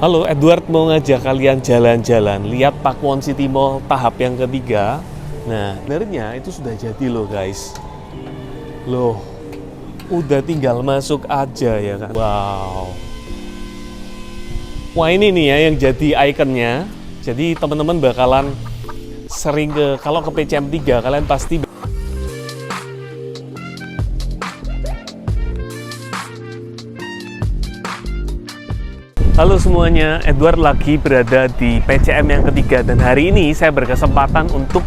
Halo, Edward mau ngajak kalian jalan-jalan, lihat Pakuwon City Mall tahap yang ketiga. Nah, sebenarnya itu sudah jadi loh guys. Loh, udah tinggal masuk aja ya kan. Wow. Wah ini nih ya yang jadi ikonnya. Jadi teman-teman bakalan sering kalau ke PCM 3 kalian pasti. Halo semuanya, Edward lagi berada di PCM yang ketiga dan hari ini saya berkesempatan untuk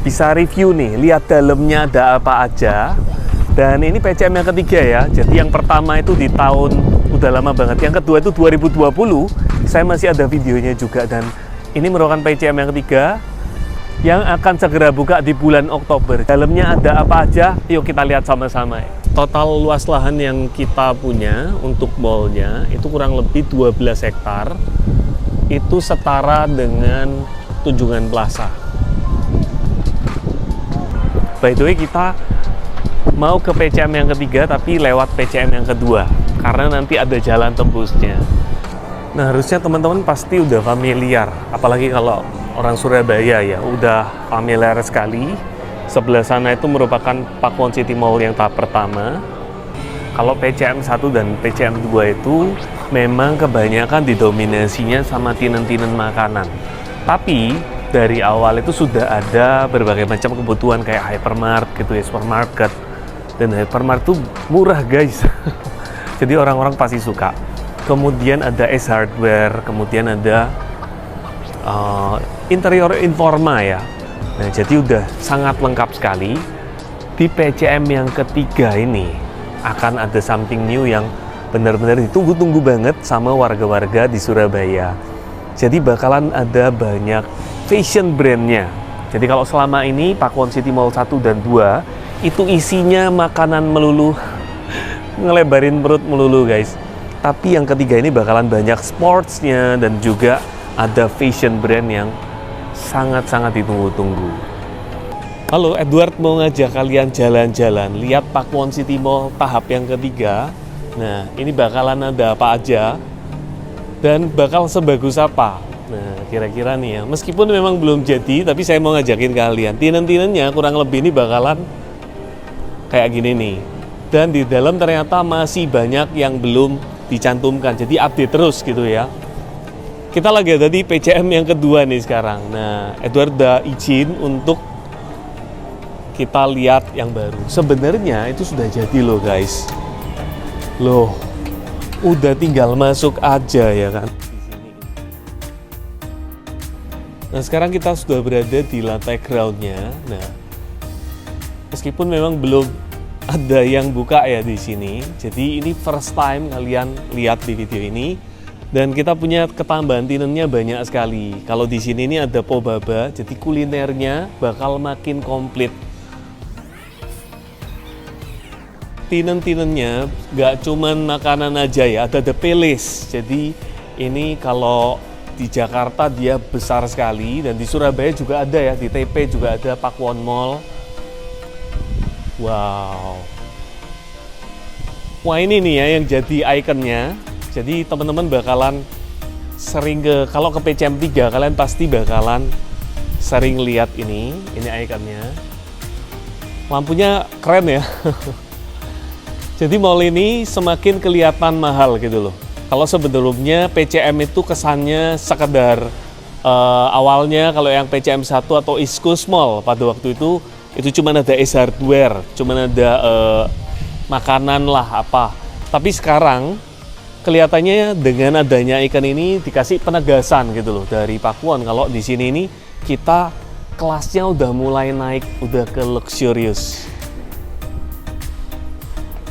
bisa review nih, lihat dalamnya ada apa aja. Dan ini PCM yang ketiga ya, jadi yang pertama itu di tahun, udah lama banget, yang kedua itu 2020, saya masih ada videonya juga. Dan ini merupakan PCM yang ketiga yang akan segera buka di bulan Oktober. Dalamnya ada apa aja, yuk kita lihat sama-sama ya. Total luas lahan yang kita punya untuk mallnya itu kurang lebih 12 hektar. Itu setara dengan Tunjungan Plaza. By the way, kita mau ke PCM yang ketiga tapi lewat PCM yang kedua karena nanti ada jalan tembusnya. Nah, harusnya teman-teman pasti udah familiar, apalagi kalau orang Surabaya ya, udah familiar sekali. Sebelah sana itu merupakan Pakuwon City Mall yang tahap pertama. Kalau PCM 1 dan PCM 2 itu memang kebanyakan didominasinya sama tinen-tinen makanan. Tapi dari awal itu sudah ada berbagai macam kebutuhan kayak hypermart gitu ya, supermarket. Dan hypermart itu murah guys. Jadi orang-orang pasti suka. Kemudian ada S Hardware, kemudian ada interior informa ya. Nah, jadi udah sangat lengkap sekali. Di PCM yang ketiga ini akan ada something new yang benar-benar ditunggu-tunggu banget sama warga-warga di Surabaya. Jadi bakalan ada banyak fashion brandnya. Jadi kalau selama ini Pakuwon City Mall 1 dan 2 itu isinya makanan melulu, ngelebarin perut melulu guys. Tapi yang ketiga ini bakalan banyak sportsnya dan juga ada fashion brand yang sangat-sangat ditunggu-tunggu. Halo, Edward mau ngajak kalian jalan-jalan, lihat Pakuwon City Mall tahap yang ketiga. Nah, ini bakalan ada apa aja dan bakal sebagus apa. Nah, kira-kira nih ya, meskipun memang belum jadi, tapi saya mau ngajakin kalian. Tinen-tinennya kurang lebih ini bakalan kayak gini nih. Dan di dalam ternyata masih banyak yang belum dicantumkan, jadi update terus gitu ya. Kita lagi ada di PCM yang kedua nih sekarang. Nah, Edward udah izin untuk kita lihat yang baru. Sebenarnya itu sudah jadi loh guys. Loh, udah tinggal masuk aja ya kan. Nah, sekarang kita sudah berada di lantai groundnya. Nah, meskipun memang belum ada yang buka ya di sini. Jadi ini first time kalian lihat di video ini. Dan kita punya ketambahan tinennya banyak sekali. Kalau di sini ini ada Pobaba, jadi kulinernya bakal makin komplit. Tinen-tinennya nggak cuman makanan aja ya, ada The Palace. Jadi ini kalau di Jakarta dia besar sekali dan di Surabaya juga ada ya, di TP juga ada Pakuwon Mall. Wow. Wah ini nih ya yang jadi ikonnya. Jadi teman-teman bakalan sering kalau ke PCM 3 kalian pasti bakalan sering lihat ini ikonnya. Lampunya keren ya. Jadi mall ini semakin kelihatan mahal gitu loh. Kalau sebelumnya PCM itu kesannya sekedar awalnya kalau yang PCM 1 atau East Coast Mall pada waktu itu cuma ada S Hardware, cuma ada makanan lah apa. Tapi sekarang kelihatannya dengan adanya ikon ini dikasih penegasan gitu loh dari Pakuwon kalau di sini ini kita kelasnya udah mulai naik, udah ke luxurious.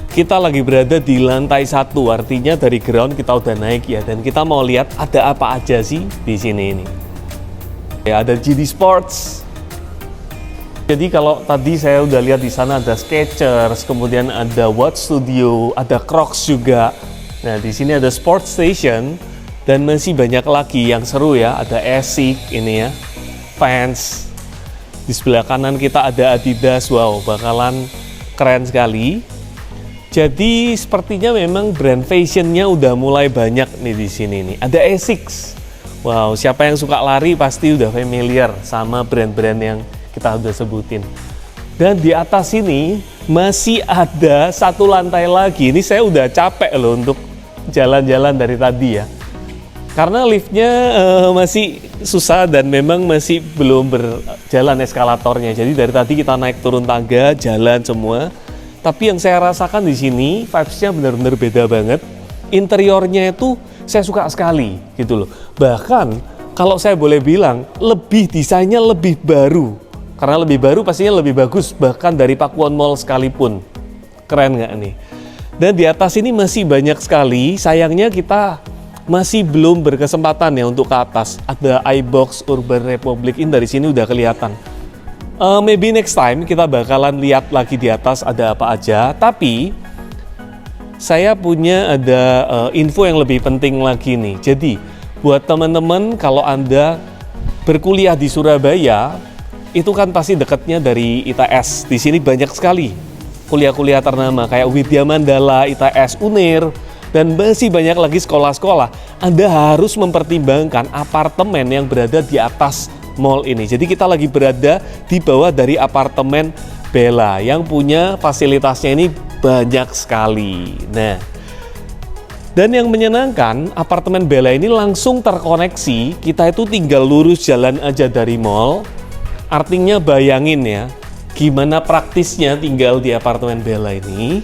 Kita lagi berada di lantai 1, artinya dari ground kita udah naik ya, dan kita mau lihat ada apa aja sih di sini ini. Ya, ada JD Sports. Jadi kalau tadi saya udah lihat di sana ada Skechers, kemudian ada Watch Studio, ada Crocs juga. Nah, di sini ada Sport Station dan masih banyak lagi yang seru ya. Ada Asics ini ya, Vans. Di sebelah kanan kita ada Adidas. Wow, bakalan keren sekali. Jadi sepertinya memang brand fashionnya udah mulai banyak nih di sini nih. Ada Asics. Wow, siapa yang suka lari pasti udah familiar sama brand-brand yang kita udah sebutin. Dan di atas ini masih ada satu lantai lagi. Ini saya udah capek loh untuk jalan-jalan dari tadi ya. Karena liftnya masih susah dan memang masih belum berjalan eskalatornya. Jadi dari tadi kita naik turun tangga, jalan semua. Tapi yang saya rasakan di sini vibes-nya benar-benar beda banget. Interiornya itu saya suka sekali gitu loh. Bahkan kalau saya boleh bilang lebih desainnya lebih baru. Karena lebih baru pastinya lebih bagus bahkan dari Pakuwon Mall sekalipun. Keren nggak nih? Dan di atas ini masih banyak sekali. Sayangnya kita masih belum berkesempatan ya untuk ke atas. Ada iBox Urban Republic ini dari sini udah kelihatan. Maybe next time kita bakalan lihat lagi di atas ada apa aja. Tapi saya punya ada info yang lebih penting lagi nih. Jadi buat teman-teman kalau Anda berkuliah di Surabaya, itu kan pasti dekatnya dari ITS. Di sini banyak sekali kuliah-kuliah ternama kayak Widya Mandala, ITS, UNER, dan masih banyak lagi sekolah-sekolah. Anda harus mempertimbangkan apartemen yang berada di atas mall ini. Jadi kita lagi berada di bawah dari apartemen Bella yang punya fasilitasnya ini banyak sekali. Nah, dan yang menyenangkan apartemen Bella ini langsung terkoneksi. Kita itu tinggal lurus jalan aja dari mall. Artinya bayangin ya, gimana praktisnya tinggal di apartemen Bella ini.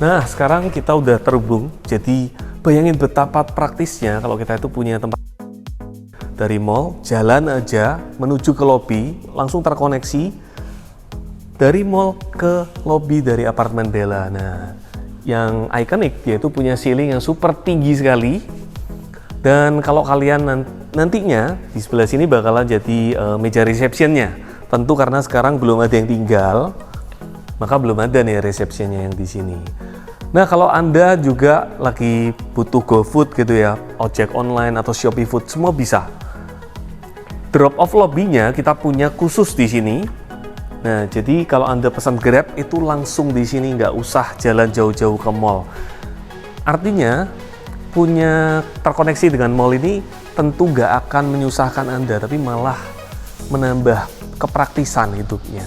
Nah, sekarang kita udah terhubung. Jadi bayangin betapa praktisnya kalau kita itu punya tempat dari mall, jalan aja menuju ke lobi, langsung terkoneksi dari mall ke lobi dari apartemen Bella. Nah, yang ikonik dia itu punya ceiling yang super tinggi sekali. Dan kalau kalian nantinya di sebelah sini bakalan jadi meja receptionnya. Tentu karena sekarang belum ada yang tinggal, maka belum ada nih receptionnya yang di sini. Nah, kalau Anda juga lagi butuh GoFood gitu ya, ojek online atau Shopee Food, semua bisa. Drop off lobby-nya kita punya khusus di sini. Nah, jadi kalau Anda pesan Grab itu langsung di sini, nggak usah jalan jauh-jauh ke mall. Artinya punya terkoneksi dengan mall ini tentu nggak akan menyusahkan Anda, tapi malah menambah kepraktisan hidupnya.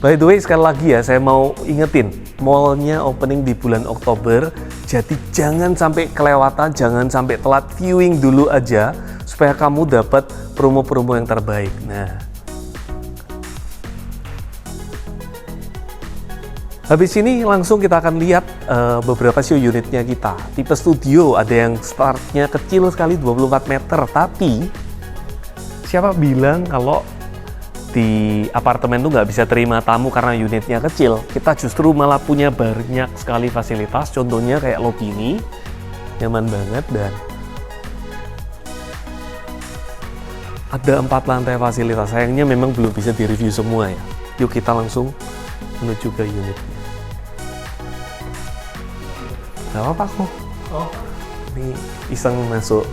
By the way, sekali lagi ya, saya mau ingetin, mallnya opening di bulan Oktober, jadi jangan sampai kelewatan, jangan sampai telat, viewing dulu aja, supaya kamu dapat promo-promo yang terbaik. Nah, habis ini langsung kita akan lihat beberapa show unitnya kita. Tipe studio, ada yang startnya kecil sekali 24 meter, tapi siapa bilang kalau di apartemen tuh nggak bisa terima tamu karena unitnya kecil. Kita justru malah punya banyak sekali fasilitas, contohnya kayak lobby ini, nyaman banget dan ada 4 lantai fasilitas. Sayangnya memang belum bisa direview semua ya. Yuk kita langsung menuju ke unitnya. Gak apa-apa kok. Oh, ini iseng masuk.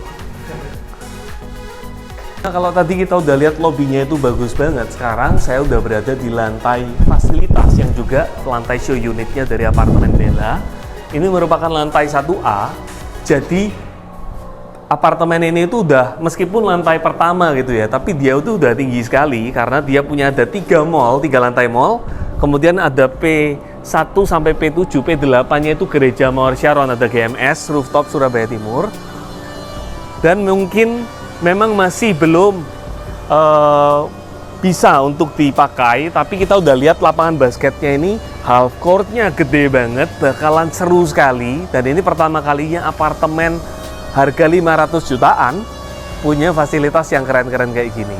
Nah, kalau tadi kita udah lihat lobbynya itu bagus banget. Sekarang saya udah berada di lantai fasilitas yang juga lantai show unitnya dari apartemen Bella. Ini merupakan lantai 1A. Jadi apartemen ini itu udah meskipun lantai pertama gitu ya, tapi dia itu udah tinggi sekali karena dia punya ada 3 lantai mall. Kemudian ada P1 sampai P7, P8-nya itu Gereja Mawar Sharon, ada GMS, rooftop Surabaya Timur. Dan mungkin memang masih belum bisa untuk dipakai, tapi kita udah lihat lapangan basketnya ini, half court-nya gede banget, bakalan seru sekali. Dan ini pertama kalinya apartemen harga 500 jutaan punya fasilitas yang keren-keren kayak gini.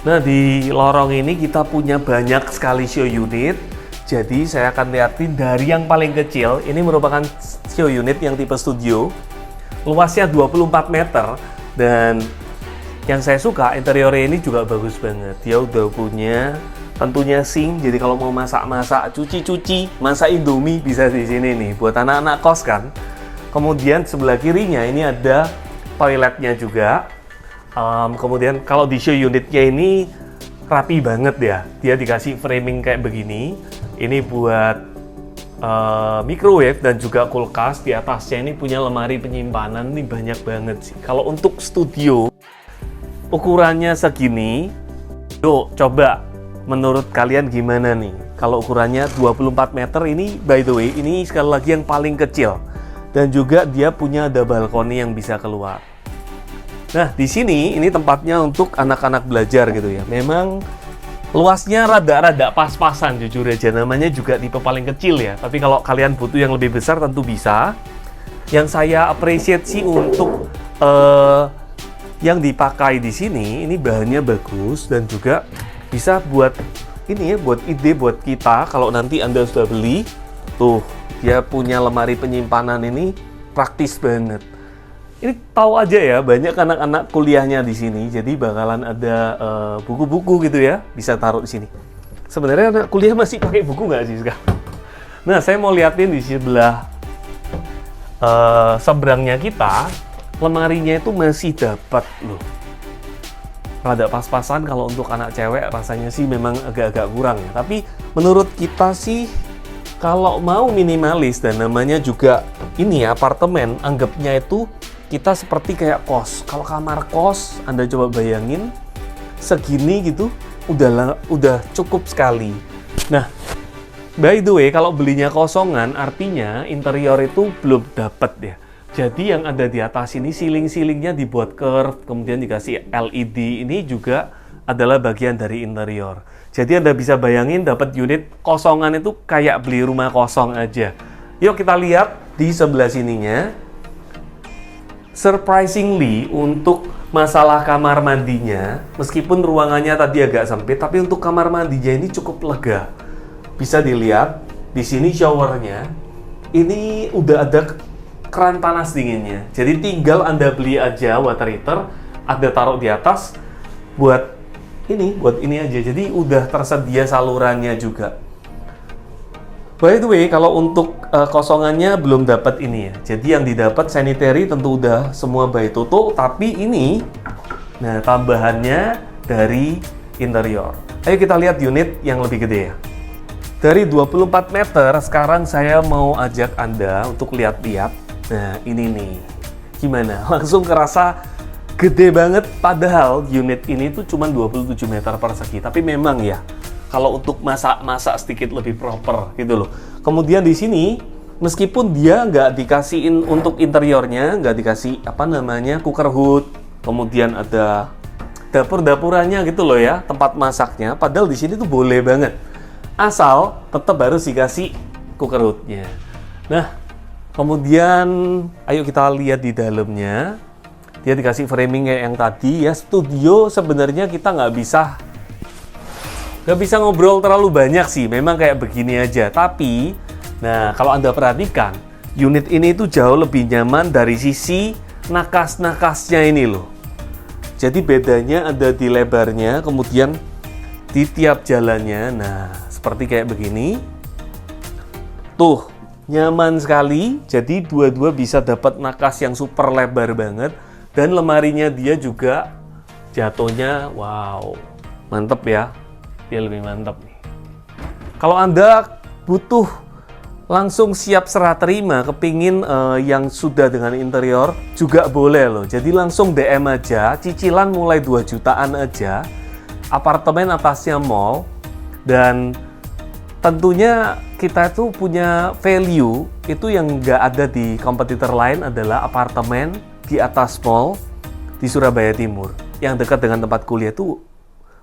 Nah, di lorong ini kita punya banyak sekali show unit. Jadi saya akan lihatin dari yang paling kecil. Ini merupakan show unit yang tipe studio. Luasnya 24 meter. Dan yang saya suka interiornya ini juga bagus banget. Dia udah punya tentunya sink. Jadi kalau mau masak-masak, cuci-cuci, masak Indomie bisa di sini nih. Buat anak-anak kos kan. Kemudian sebelah kirinya ini ada toiletnya juga. Kemudian kalau di show unitnya ini rapi banget ya. Dia dikasih framing kayak begini. Ini buat microwave dan juga kulkas. Di atasnya ini punya lemari penyimpanan, ini banyak banget sih. Kalau untuk studio, ukurannya segini. Yuk, coba menurut kalian gimana nih? Kalau ukurannya 24 meter ini, by the way, ini sekali lagi yang paling kecil. Dan juga dia punya ada balkoni yang bisa keluar. Nah, di sini ini tempatnya untuk anak-anak belajar gitu ya. Memang luasnya rada-rada pas-pasan, jujur aja. Namanya juga tipe paling kecil ya. Tapi kalau kalian butuh yang lebih besar tentu bisa. Yang saya appreciate sih untuk yang dipakai di sini, ini bahannya bagus dan juga bisa buat ini ya, buat ide buat kita kalau nanti Anda sudah beli. Tuh, dia punya lemari penyimpanan ini praktis banget. Ini tahu aja ya, banyak anak-anak kuliahnya di sini, jadi bakalan ada buku-buku gitu ya, bisa taruh di sini. Sebenarnya anak kuliah masih pakai buku nggak sih sekarang? Nah, saya mau liatin di sebelah seberangnya kita, lemarinya itu masih dapat loh. Rada pas-pasan, kalau untuk anak cewek rasanya sih memang agak-agak kurang ya. Tapi menurut kita sih, kalau mau minimalis dan namanya juga ini ya apartemen, anggapnya itu kita seperti kayak kos. Kalau kamar kos, Anda coba bayangin segini gitu, udah cukup sekali. Nah, by the way, kalau belinya kosongan, artinya interior itu belum dapat ya. Jadi yang ada di atas ini siling-silingnya dibuat curve, kemudian dikasih LED, ini juga adalah bagian dari interior. Jadi Anda bisa bayangin dapat unit kosongan itu kayak beli rumah kosong aja. Yuk kita lihat di sebelah sininya. Surprisingly, untuk masalah kamar mandinya, meskipun ruangannya tadi agak sempit, tapi untuk kamar mandinya ini cukup lega. Bisa dilihat, di sini showernya, ini udah ada keran panas dinginnya. Jadi tinggal Anda beli aja water heater, Anda taruh di atas, buat ini aja. Jadi udah tersedia salurannya juga. By the way, kalau untuk kosongannya belum dapat ini ya. Jadi yang didapat sanitary tentu udah semua by Toto, tapi ini, nah tambahannya dari interior. Ayo kita lihat unit yang lebih gede ya. Dari 24 meter, sekarang saya mau ajak Anda untuk lihat-lihat. Nah ini nih, gimana? Langsung kerasa gede banget, padahal unit ini tuh cuma 27 meter persegi. Tapi memang ya, kalau untuk masak sedikit lebih proper gitu loh. Kemudian di sini, meskipun dia nggak dikasihin untuk interiornya, nggak dikasih cooker hood, kemudian ada dapur-dapurannya gitu loh ya, tempat masaknya. Padahal di sini tuh boleh banget, asal tetap harus dikasih cooker hoodnya. Nah, kemudian ayo kita lihat di dalamnya. Dia dikasih framing kayak yang tadi ya. Studio sebenarnya kita nggak bisa ngobrol terlalu banyak sih, memang kayak begini aja. Tapi, nah kalau Anda perhatikan, unit ini tuh jauh lebih nyaman dari sisi nakas-nakasnya ini loh. Jadi bedanya ada di lebarnya, kemudian di tiap jalannya. Nah, seperti kayak begini. Tuh, nyaman sekali. Jadi dua-dua bisa dapat nakas yang super lebar banget. Dan lemarinya dia juga jatuhnya, wow, mantep ya. Dia lebih mantap nih. Kalau Anda butuh langsung siap serah terima, kepingin yang sudah dengan interior, juga boleh loh. Jadi langsung DM aja, cicilan mulai 2 jutaan aja, apartemen atasnya mall, dan tentunya kita itu punya value, itu yang nggak ada di kompetitor lain adalah apartemen di atas mall di Surabaya Timur. Yang dekat dengan tempat kuliah tuh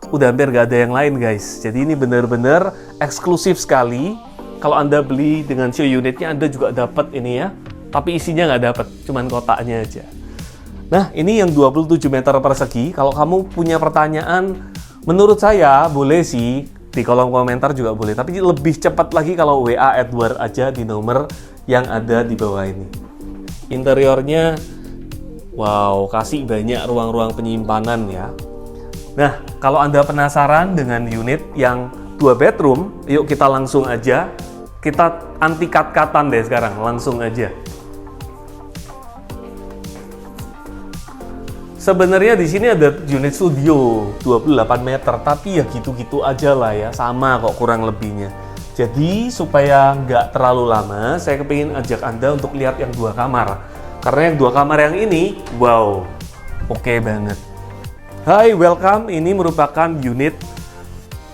udah hampir gak ada yang lain guys. Jadi ini benar-benar eksklusif sekali. Kalau Anda beli dengan show unitnya, Anda juga dapat ini ya. Tapi isinya nggak dapat, cuman kotaknya aja. Nah ini yang 27 meter persegi. Kalau kamu punya pertanyaan, menurut saya boleh sih di kolom komentar juga boleh. Tapi lebih cepat lagi kalau WA Edward aja di nomor yang ada di bawah ini. Interiornya, wow, kasih banyak ruang-ruang penyimpanan ya. Nah, kalau Anda penasaran dengan unit yang 2 bedroom, yuk kita langsung aja. Kita anti cut-cutan deh sekarang, langsung aja. Sebenarnya di sini ada unit studio 28 meter, tapi ya gitu-gitu aja lah ya, sama kok kurang lebihnya. Jadi supaya nggak terlalu lama, saya kepingin ajak Anda untuk lihat yang 2 kamar. Karena yang 2 kamar yang ini, wow, oke banget. Hai, welcome. Ini merupakan unit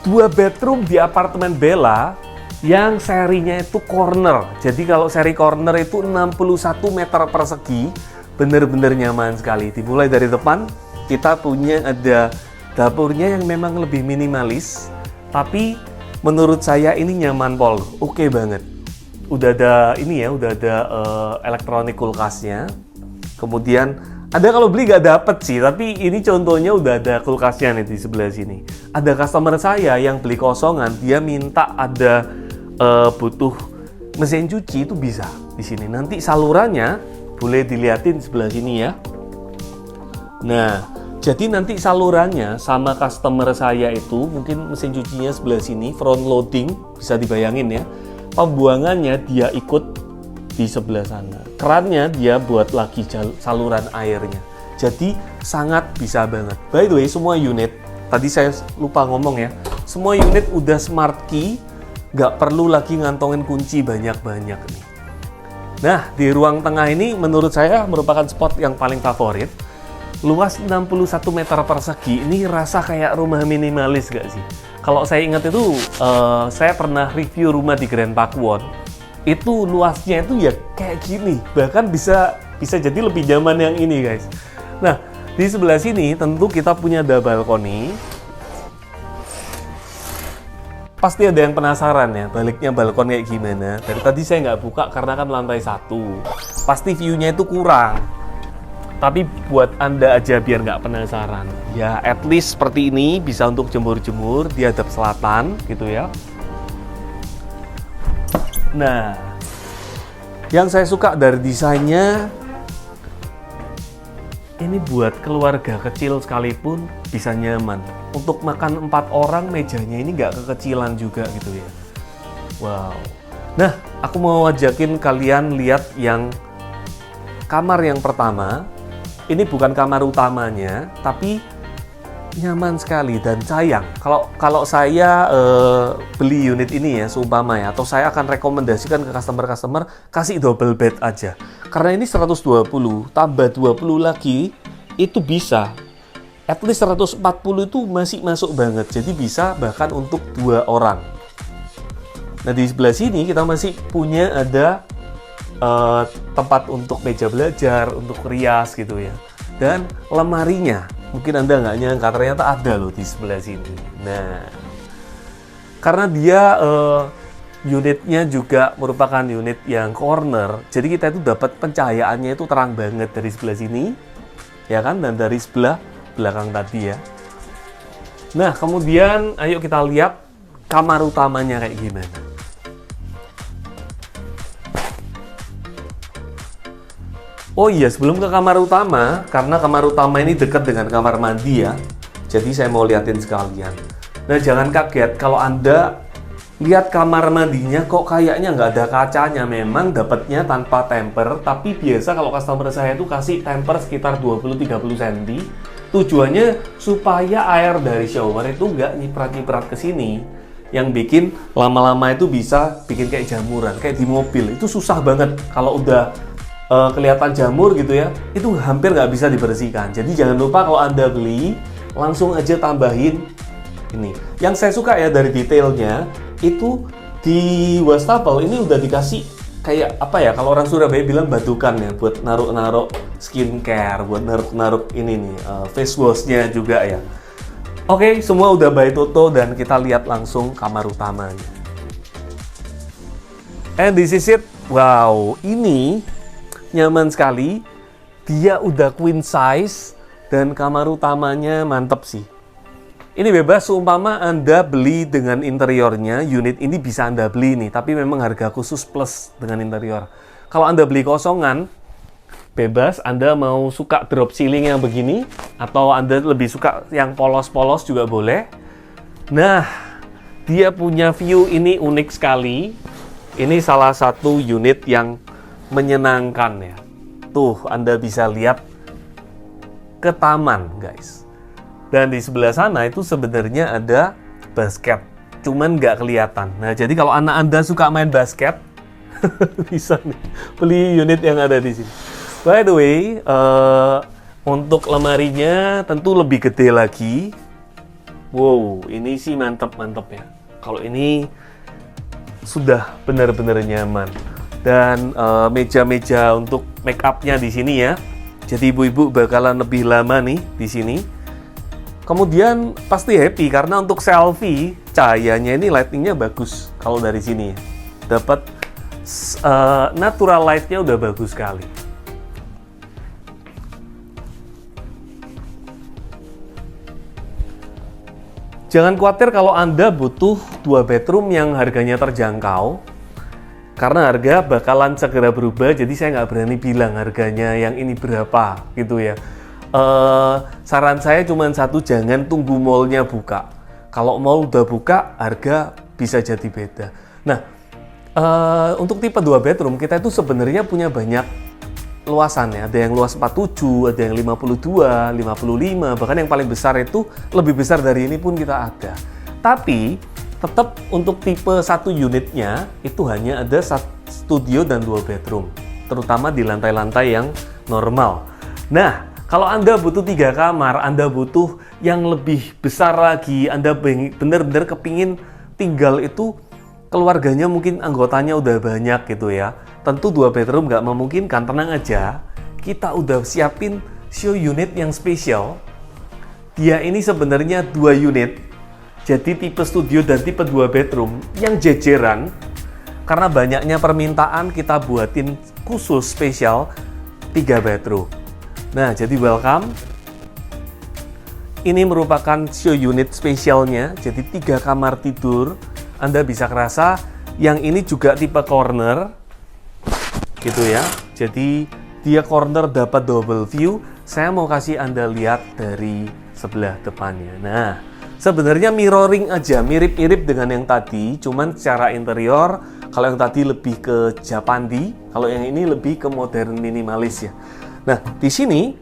2 bedroom di apartemen Bella yang serinya itu corner. Jadi kalau seri corner itu 61 meter persegi, bener-bener nyaman sekali. Dimulai dari depan, kita punya ada dapurnya yang memang lebih minimalis, tapi menurut saya ini nyaman pol, oke banget. Udah ada ini ya, udah ada elektronik kulkasnya. Kemudian ada kalau beli nggak dapet sih, tapi ini contohnya udah ada kulkasnya nih di sebelah sini. Ada customer saya yang beli kosongan, dia minta ada butuh mesin cuci, itu bisa di sini. Nanti salurannya boleh dilihatin sebelah sini ya. Nah, jadi nanti salurannya sama customer saya itu mungkin mesin cucinya sebelah sini, front loading, bisa dibayangin ya. Pembuangannya dia ikut di sebelah sana. Kerannya dia buat lagi saluran airnya. Jadi sangat bisa banget. By the way, semua unit, tadi saya lupa ngomong ya, semua unit udah smart key, nggak perlu lagi ngantongin kunci banyak-banyak nih. Nah, di ruang tengah ini menurut saya merupakan spot yang paling favorit. Luas 61 meter persegi, ini rasa kayak rumah minimalis gak sih? Kalau saya ingat itu, saya pernah review rumah di Grand Pakuwon. Itu luasnya itu ya kayak gini, bahkan bisa jadi lebih nyaman yang ini guys. Nah, di sebelah sini tentu kita punya ada balkoni. Pasti ada yang penasaran ya, baliknya balkon kayak gimana. Dari tadi saya nggak buka karena kan lantai 1. Pasti view-nya itu kurang. Tapi buat Anda aja biar nggak penasaran, ya at least seperti ini bisa untuk jemur-jemur di hadap selatan gitu ya. Nah, yang saya suka dari desainnya, ini buat keluarga kecil sekalipun bisa nyaman. Untuk makan 4 orang, mejanya ini nggak kekecilan juga gitu ya. Wow. Nah, aku mau ajakin kalian lihat yang kamar yang pertama. Ini bukan kamar utamanya, tapi nyaman sekali dan sayang. Kalau saya beli unit ini ya, seumpama ya, atau saya akan rekomendasikan ke customer kasih double bed aja. Karena ini 120 tambah 20 lagi itu bisa. At least 140 itu masih masuk banget. Jadi bisa bahkan untuk 2 orang. Nah, di sebelah sini kita masih punya ada tempat untuk meja belajar, untuk rias gitu ya. Dan lemarinya, mungkin Anda nggak nyangka ternyata ada loh di sebelah sini. Nah, karena dia unitnya juga merupakan unit yang corner, jadi kita itu dapat pencahayaannya itu terang banget dari sebelah sini, ya kan, dan dari sebelah belakang tadi ya. Nah, kemudian ayo kita lihat kamar utamanya kayak gimana. Oh iya, sebelum ke kamar utama, karena kamar utama ini dekat dengan kamar mandi ya, jadi saya mau liatin sekalian. Nah, jangan kaget kalau Anda lihat kamar mandinya kok kayaknya nggak ada kacanya. Memang dapatnya tanpa temper, tapi biasa kalau customer saya itu kasih temper sekitar 20-30 cm. Tujuannya supaya air dari shower itu nggak nyiprat-nyiprat ke sini. Yang bikin lama-lama itu bisa bikin kayak jamuran, kayak di mobil. Itu susah banget kalau udah kelihatan jamur gitu ya, itu hampir nggak bisa dibersihkan. Jadi jangan lupa kalau Anda beli, langsung aja tambahin ini. Yang saya suka ya dari detailnya, itu di wastafel ini udah dikasih kayak apa ya, kalau orang Surabaya bilang badukan ya, buat naruh-naruh skincare, buat naruh-naruh ini nih, face washnya juga ya. Oke, semua udah by Toto dan kita lihat langsung kamar utamanya. And this is it. Wow, ini nyaman sekali, dia udah queen size dan kamar utamanya mantep sih. Ini bebas, seumpama Anda beli dengan interiornya, unit ini bisa Anda beli nih, tapi memang harga khusus plus dengan interior. Kalau Anda beli kosongan, bebas, Anda mau suka drop ceiling yang begini, atau Anda lebih suka yang polos-polos juga boleh. Nah, dia punya view ini unik sekali. Ini salah satu unit yang menyenangkan ya. Tuh, Anda bisa lihat ke taman, guys. Dan di sebelah sana itu sebenarnya ada basket cuman nggak kelihatan. Nah, jadi kalau anak Anda suka main basket, bisa nih beli unit yang ada di sini. By the way, untuk lemarinya tentu lebih gede lagi. Wow, ini sih mantep ya. Kalau ini sudah benar-benar nyaman. Dan meja-meja untuk make up-nya di sini ya. Jadi ibu-ibu bakalan lebih lama nih di sini. Kemudian pasti happy karena untuk selfie cahayanya ini lightingnya bagus kalau dari sini ya. Dapat natural light-nya udah bagus sekali. Jangan khawatir kalau Anda butuh 2 bedroom yang harganya terjangkau. Karena harga bakalan segera berubah, jadi saya nggak berani bilang harganya yang ini berapa gitu ya. Saran saya cuma satu, jangan tunggu mallnya buka. Kalau mall udah buka, harga bisa jadi beda. Nah, untuk tipe 2 bedroom, kita itu sebenarnya punya banyak luasan ya. Ada yang luas 47, ada yang 52, 55, bahkan yang paling besar itu lebih besar dari ini pun kita ada. Tapi, tetap untuk tipe 1 unitnya, itu hanya ada 1 studio dan 2 bedroom. Terutama di lantai-lantai yang normal. Nah, kalau Anda butuh 3 kamar, Anda butuh yang lebih besar lagi, Anda benar-benar kepingin tinggal itu keluarganya mungkin anggotanya udah banyak gitu ya. Tentu 2 bedroom nggak memungkinkan, tenang aja. Kita udah siapin show unit yang spesial. Dia ini sebenarnya 2 unit. Jadi tipe studio dan tipe 2 bedroom yang jejeran. Karena banyaknya permintaan kita buatin khusus spesial 3 bedroom. Nah, jadi welcome. Ini merupakan show unit spesialnya, jadi 3 kamar tidur. Anda bisa kerasa, yang ini juga tipe corner, gitu ya. Jadi dia corner dapat double view. Saya mau kasih Anda lihat dari sebelah depannya. Nah, sebenarnya mirroring aja, mirip-mirip dengan yang tadi, cuman secara interior, kalau yang tadi lebih ke Japandi, kalau yang ini lebih ke modern minimalis ya. Nah, di sini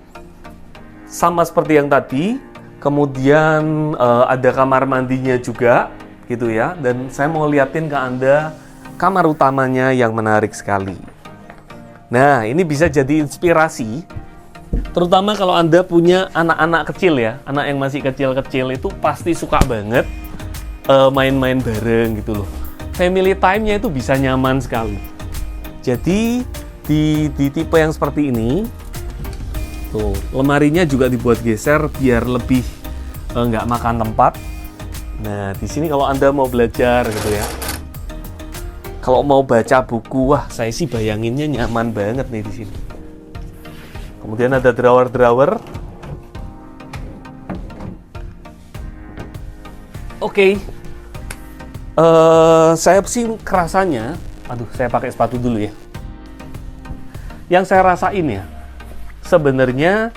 sama seperti yang tadi, kemudian ada kamar mandinya juga, gitu ya. Dan saya mau liatin ke Anda kamar utamanya yang menarik sekali. Nah, ini bisa jadi inspirasi, terutama kalau Anda punya anak-anak kecil ya, anak yang masih kecil-kecil itu pasti suka banget main-main bareng gitu loh. Family time-nya itu bisa nyaman sekali. Jadi di tipe yang seperti ini, tuh, lemarinya juga dibuat geser biar lebih nggak makan tempat. Nah, di sini kalau Anda mau belajar gitu ya, kalau mau baca buku, wah saya sih bayanginnya nyaman banget nih di sini. Kemudian ada drawer-drawer. Oke, saya sih kerasanya, aduh saya pakai sepatu dulu ya. Yang saya rasain ya, sebenarnya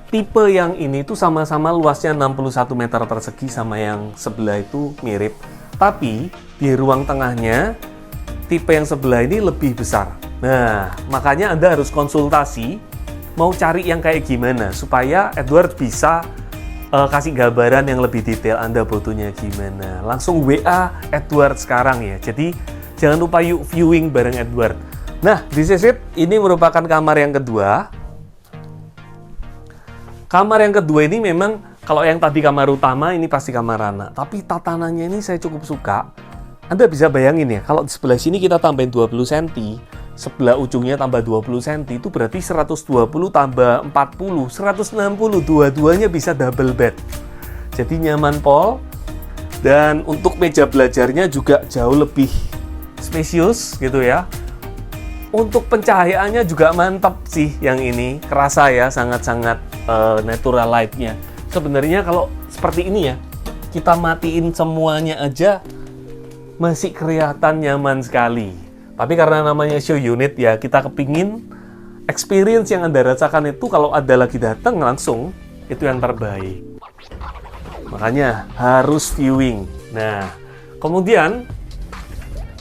tipe yang ini tuh sama-sama luasnya 61 meter persegi sama yang sebelah itu mirip. Tapi di ruang tengahnya tipe yang sebelah ini lebih besar. Nah, makanya Anda harus konsultasi mau cari yang kayak gimana supaya Edward bisa kasih gambaran yang lebih detail Anda butuhnya gimana. Langsung WA Edward sekarang ya. Jadi jangan lupa yuk viewing bareng Edward. Nah, di sisi ini merupakan kamar yang kedua. Kamar yang kedua ini memang, kalau yang tadi kamar utama, ini pasti kamar anak. Tapi tatanannya ini saya cukup suka. Anda bisa bayangin ya, kalau di sebelah sini kita tambahin 20 cm, sebelah ujungnya tambah 20 cm, itu berarti 120 tambah 40, 160, dua-duanya bisa double bed. Jadi nyaman pol. Dan untuk meja belajarnya juga jauh lebih spesius gitu ya. Untuk pencahayaannya juga mantap sih yang ini. Kerasa ya, sangat-sangat natural light-nya. Sebenarnya kalau seperti ini ya, kita matiin semuanya aja masih kelihatan nyaman sekali. Tapi karena namanya show unit ya, kita kepingin experience yang Anda rasakan itu kalau Anda lagi datang langsung, itu yang terbaik. Makanya harus viewing. Nah, kemudian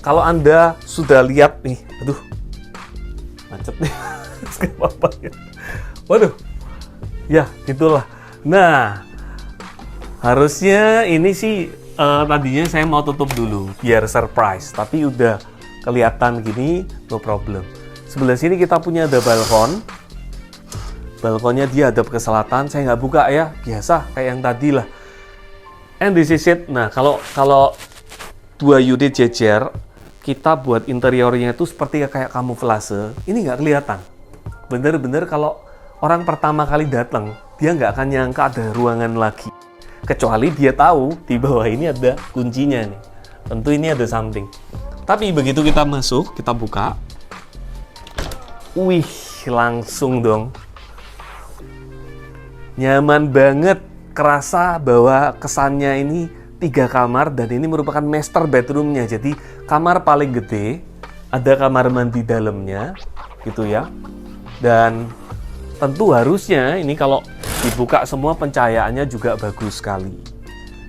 kalau Anda sudah lihat nih, aduh, macet nih, nggak apa-apa ya. Waduh, ya gitulah. Nah, harusnya ini sih Tadinya saya mau tutup dulu biar surprise, tapi udah kelihatan gini, no problem. Sebelah sini kita punya ada balkon. Balkonnya dia hadap ke selatan, saya nggak buka ya, biasa kayak yang tadi lah. And this is it. Nah, kalau dua unit jejer, kita buat interiornya itu seperti kayak kamuflase. Ini nggak kelihatan. Bener-bener kalau orang pertama kali datang, dia nggak akan nyangka ada ruangan lagi. Kecuali dia tahu di bawah ini ada kuncinya nih. Tentu ini ada something. Tapi begitu kita masuk, kita buka. Wih, langsung dong. Nyaman banget. Kerasa bahwa kesannya ini 3 kamar dan ini merupakan master bedroomnya. Jadi kamar paling gede, ada kamar mandi dalamnya, gitu ya. Dan tentu harusnya ini kalau dibuka semua pencahayaannya juga bagus sekali.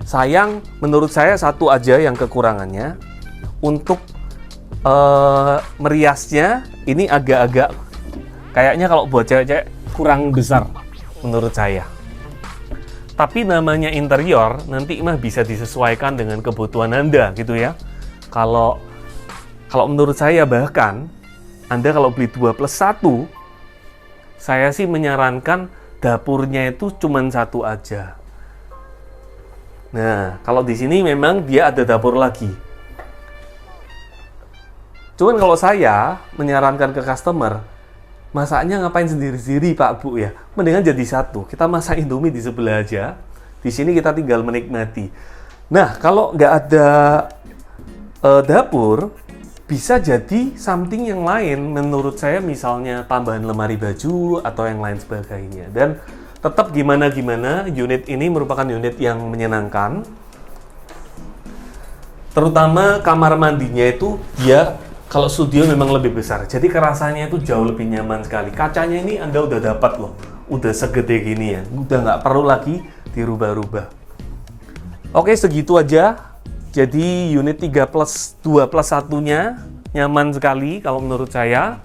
Sayang, menurut saya satu aja yang kekurangannya. Untuk meriasnya ini agak-agak kayaknya kalau buat cewek-cewek kurang besar menurut saya. Tapi namanya interior, nanti mah bisa disesuaikan dengan kebutuhan Anda gitu ya. Kalau menurut saya bahkan Anda kalau beli 2+1, saya sih menyarankan dapurnya itu cuma satu aja. Nah, kalau di sini memang dia ada dapur lagi. Cuman kalau saya menyarankan ke customer, masaknya ngapain sendiri-sendiri Pak Bu ya? Mendingan jadi satu. Kita masak Indomie di sebelah aja. Di sini kita tinggal menikmati. Nah, kalau nggak ada dapur, bisa jadi something yang lain menurut saya, misalnya tambahan lemari baju atau yang lain sebagainya. Dan tetap gimana-gimana, unit ini merupakan unit yang menyenangkan. Terutama kamar mandinya itu dia kalau studio memang lebih besar. Jadi kerasanya itu jauh lebih nyaman sekali. Kacanya ini Anda udah dapat loh. Udah segede gini ya. Udah nggak perlu lagi dirubah-rubah. Oke, segitu aja. Jadi unit 3+2+1-nya nyaman sekali kalau menurut saya.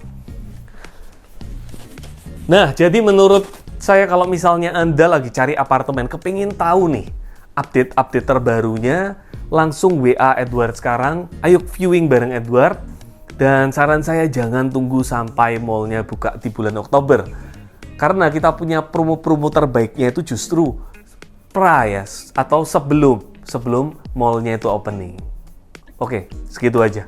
Nah, jadi menurut saya kalau misalnya Anda lagi cari apartemen, kepingin tahu nih update-update terbarunya, langsung WA Edward sekarang. Ayo viewing bareng Edward. Dan saran saya jangan tunggu sampai mallnya buka di bulan Oktober. Karena kita punya promo-promo terbaiknya itu justru price atau sebelum mallnya itu opening. Oke, segitu aja.